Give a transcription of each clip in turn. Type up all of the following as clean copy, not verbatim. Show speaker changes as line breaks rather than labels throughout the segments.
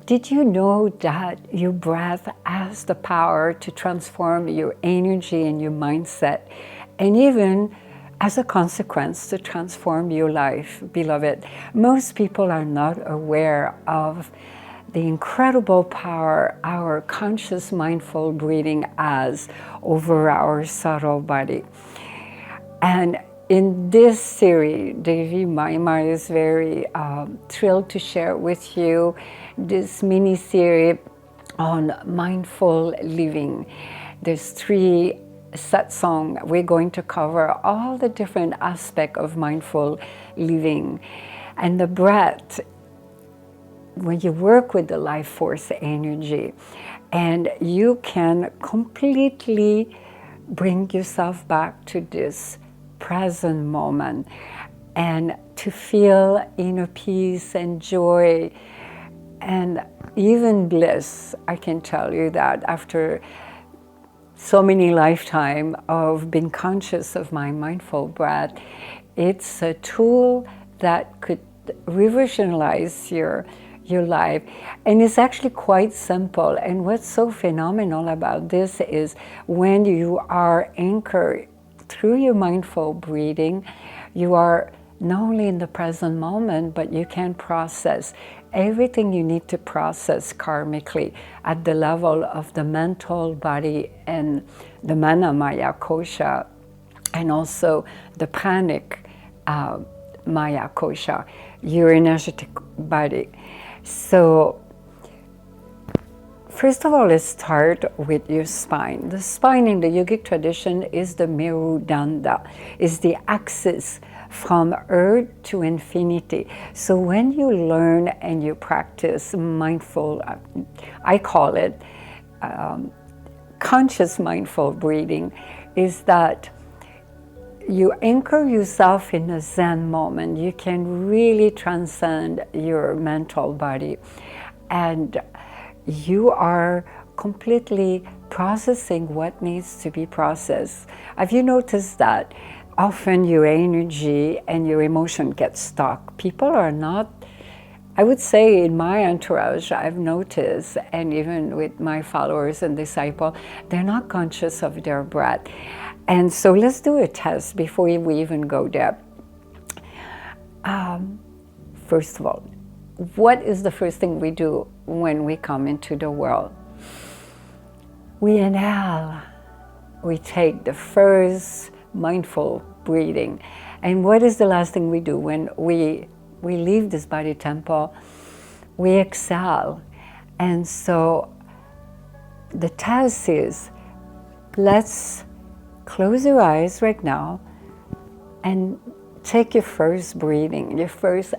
Did you know that your breath has the power to transform your energy and your mindset, and even as a consequence to transform your life, beloved? Most people are not aware of the incredible power our conscious mindful breathing has over our subtle body. And in this series, Devi Mayi Ma is very thrilled to share with you this mini-series on mindful living. There's 3 satsang. We're going to cover all the different aspects of mindful living. And the breath, when you work with the life force energy, and you can completely bring yourself back to this present moment and to feel inner peace and joy and even bliss. I can tell you that after so many lifetimes of being conscious of my mindful breath, it's a tool that could revolutionize your life. And it's actually quite simple. And what's so phenomenal about this is when you are anchored through your mindful breathing, you are not only in the present moment, but you can process everything you need to process karmically at the level of the mental body and the mana maya kosha, and also the pranic maya kosha, your energetic body. So first of all, let's start with your spine. The spine in the yogic tradition is the Merudanda, is the axis from earth to infinity. So when you learn and you practice mindful, I call it conscious mindful breathing, is that you anchor yourself in a Zen moment. You can really transcend your mental body, and you are completely processing what needs to be processed. Have you noticed that often your energy and your emotion get stuck? People are not, I would say in my entourage, I've noticed, and even with my followers and disciples, they're not conscious of their breath. And so let's do a test before we even go there. First of all, what is the first thing we do when we come into the world? We inhale. We take the first mindful breathing. And what is the last thing we do when we leave this body temple? We exhale. And so the task is, let's close your eyes right now and take your first breathing,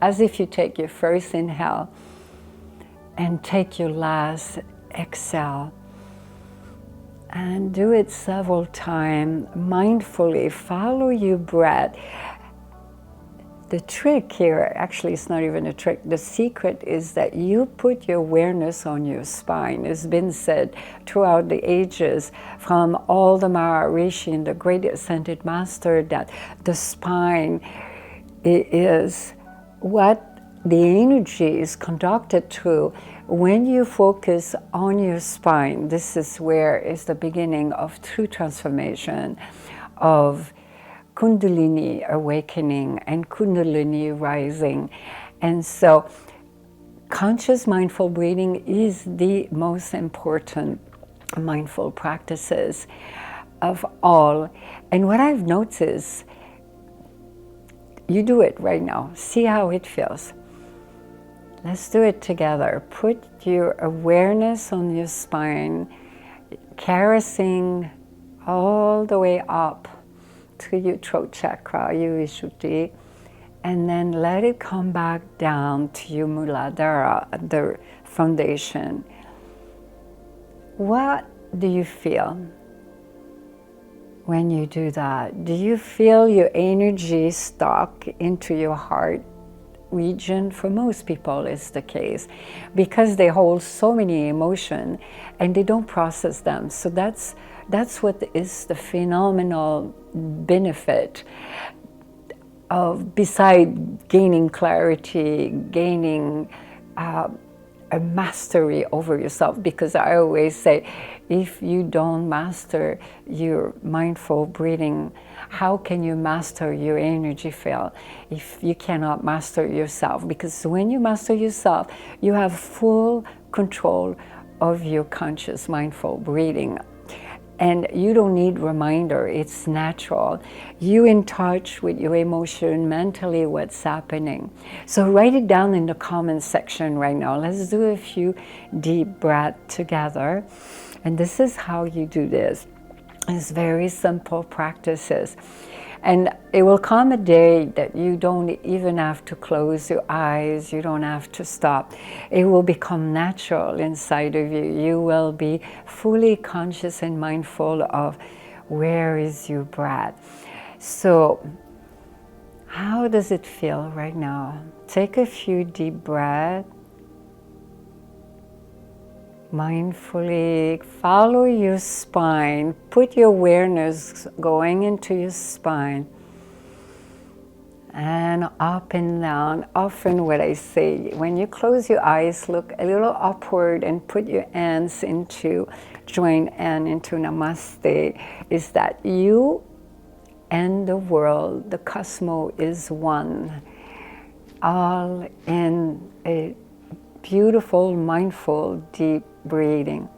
as if you take your first inhale and take your last exhale. And do it several times, mindfully, follow your breath. The trick here, actually it's not even a trick, the secret is that you put your awareness on your spine. It's been said throughout the ages from all the Maharishi and the great ascended master that the spine is what the energy is conducted through. When you focus on your spine, this is where is the beginning of true transformation of Kundalini awakening and Kundalini rising. And so conscious mindful breathing is the most important mindful practices of all. And what I've noticed, you do it right now, see how it feels. Let's do it together. Put your awareness on your spine, caressing all the way up to your throat chakra, your Vishuddhi, and then let it come back down to your Muladhara, the foundation. What do you feel when you do that? Do you feel your energy stuck into your heart region? For most people it's the case because they hold so many emotions and they don't process them. So that's what is the phenomenal benefit of, beside gaining clarity, gaining a mastery over yourself, because I always say, if you don't master your mindful breathing, how can you master your energy field if you cannot master yourself? Because when you master yourself, you have full control of your conscious mindful breathing. And you don't need reminder, it's natural. You in touch with your emotion, mentally what's happening. So write it down in the comment section right now. Let's do a few deep breaths together. And this is how you do this. It's very simple practices. And it will come a day that you don't even have to close your eyes, you don't have to stop. It will become natural inside of you. You will be fully conscious and mindful of where is your breath. So, how does it feel right now? Take a few deep breaths. Mindfully follow your spine. Put your awareness going into your spine. And up and down. Often what I say, when you close your eyes, look a little upward and put your hands into, join hand into Namaste, is that you and the world, the cosmos is one. All in a beautiful, mindful, deep breathing.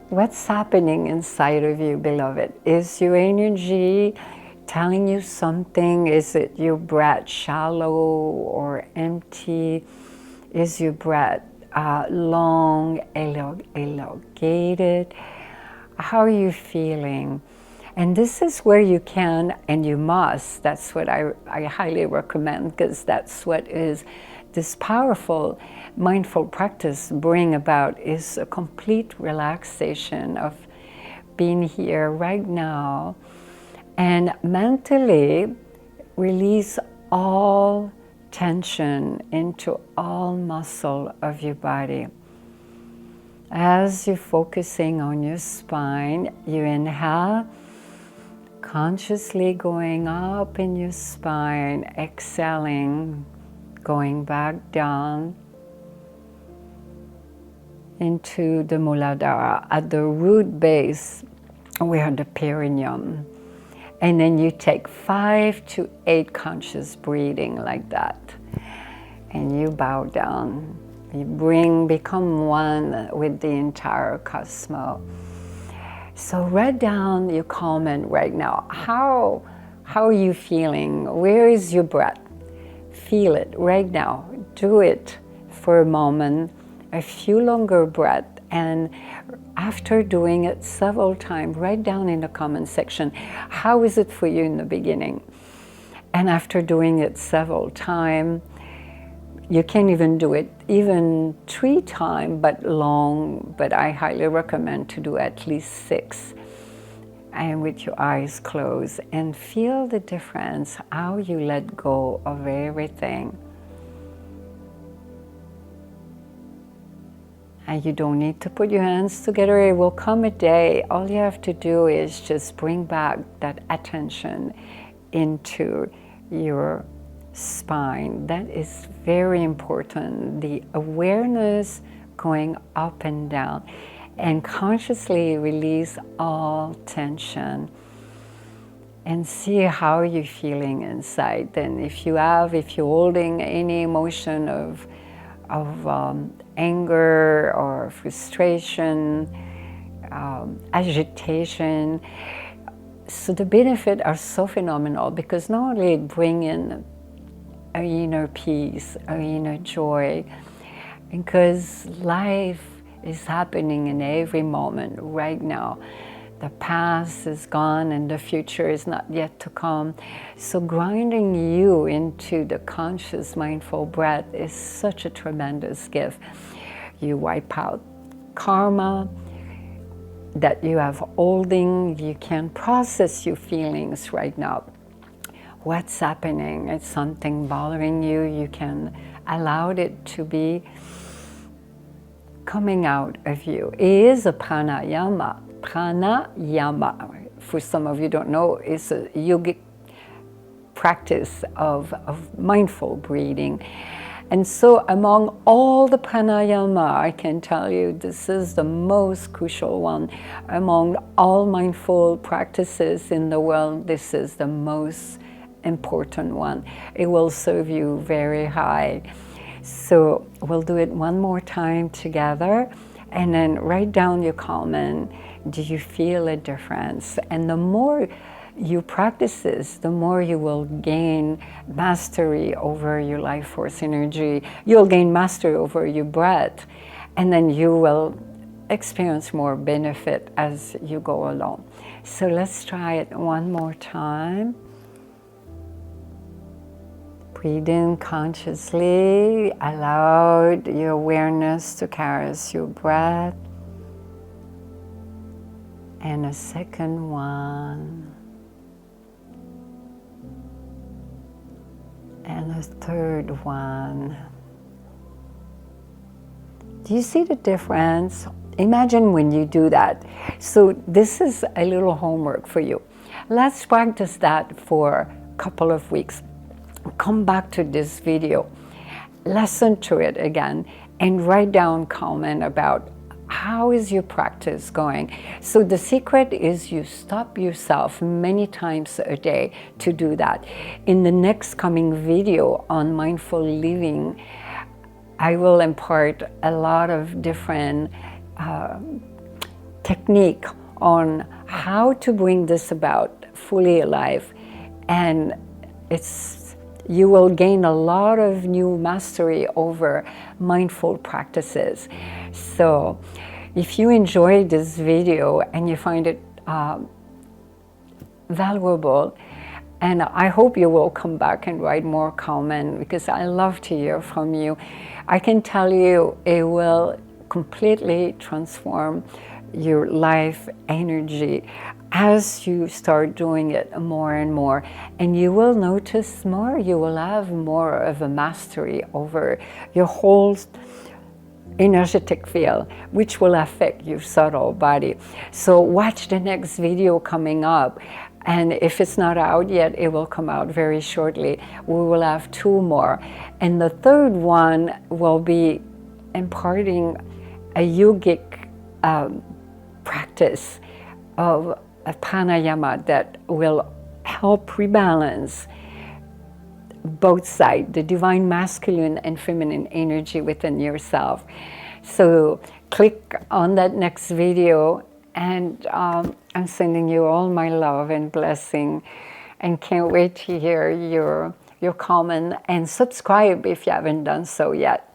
What's happening inside of you, beloved? Is your energy telling you something? Is it your breath shallow or empty? Is your breath long, elongated? How are you feeling? And this is where you can and you must, that's what I highly recommend, because that's what is this powerful mindful practice bring about, is a complete relaxation of being here right now, and mentally release all tension into all muscle of your body. As you're focusing on your spine, you inhale, consciously going up in your spine, exhaling, going back down into the Muladhara, at the root base where the perineum. And then you take 5 to 8 conscious breathing like that. And you bow down. You become one with the entire cosmos. So write down your comment right now. How are you feeling? Where is your breath? Feel it right now. Do it for a moment, a few longer breaths. And after doing it several times, write down in the comment section, how is it for you in the beginning? And after doing it several times, you can even do it even 3 times, but long, but I highly recommend to do at least 6. And with your eyes closed, and feel the difference, how you let go of everything. And you don't need to put your hands together. It will come a day. All you have to do is just bring back that attention into your spine. That is very important. The awareness going up and down, and consciously release all tension and see how you're feeling inside. Then if you're holding any emotion of anger or frustration, agitation, so the benefits are so phenomenal, because not only it brings in our inner peace, our inner joy, because life is happening in every moment right now. The past is gone and the future is not yet to come. So grounding you into the conscious mindful breath is such a tremendous gift. You wipe out karma that you have holding. You can process your feelings right now. What's happening? It's something bothering you. You can allow it to be coming out of you. It is a pranayama. Pranayama, for some of you don't know, is a yogic practice of mindful breathing. And so among all the pranayama, I can tell you this is the most crucial one. Among all mindful practices in the world, this is the most important one. It will serve you very high. So we'll do it one more time together, and then write down your comment. Do you feel a difference? And the more you practice this, the more you will gain mastery over your life force energy. You'll gain mastery over your breath, and then you will experience more benefit as you go along. So let's try it one more time. Breathe in consciously, allow your awareness to carry your breath. And a second one. And a third one. Do you see the difference? Imagine when you do that. So this is a little homework for you. Let's practice that for a couple of weeks. Come back to this video, listen to it again, and write down comment about how is your practice going. So the secret is you stop yourself many times a day to do that. In the next coming video on mindful living, I will impart a lot of different technique on how to bring this about fully alive, and you will gain a lot of new mastery over mindful practices. So if you enjoyed this video and you find it valuable, and I hope you will come back and write more comment, because I love to hear from you. I can tell you it will completely transform your life energy as you start doing it more and more, and you will notice more, you will have more of a mastery over your whole energetic field, which will affect your subtle body. So watch the next video coming up, and if it's not out yet, it will come out very shortly. We will have 2 more, and the third one will be imparting a yogic practice of a pranayama that will help rebalance both sides, the divine masculine and feminine energy within yourself. So click on that next video, and I'm sending you all my love and blessing, and can't wait to hear your comment, and subscribe if you haven't done so yet.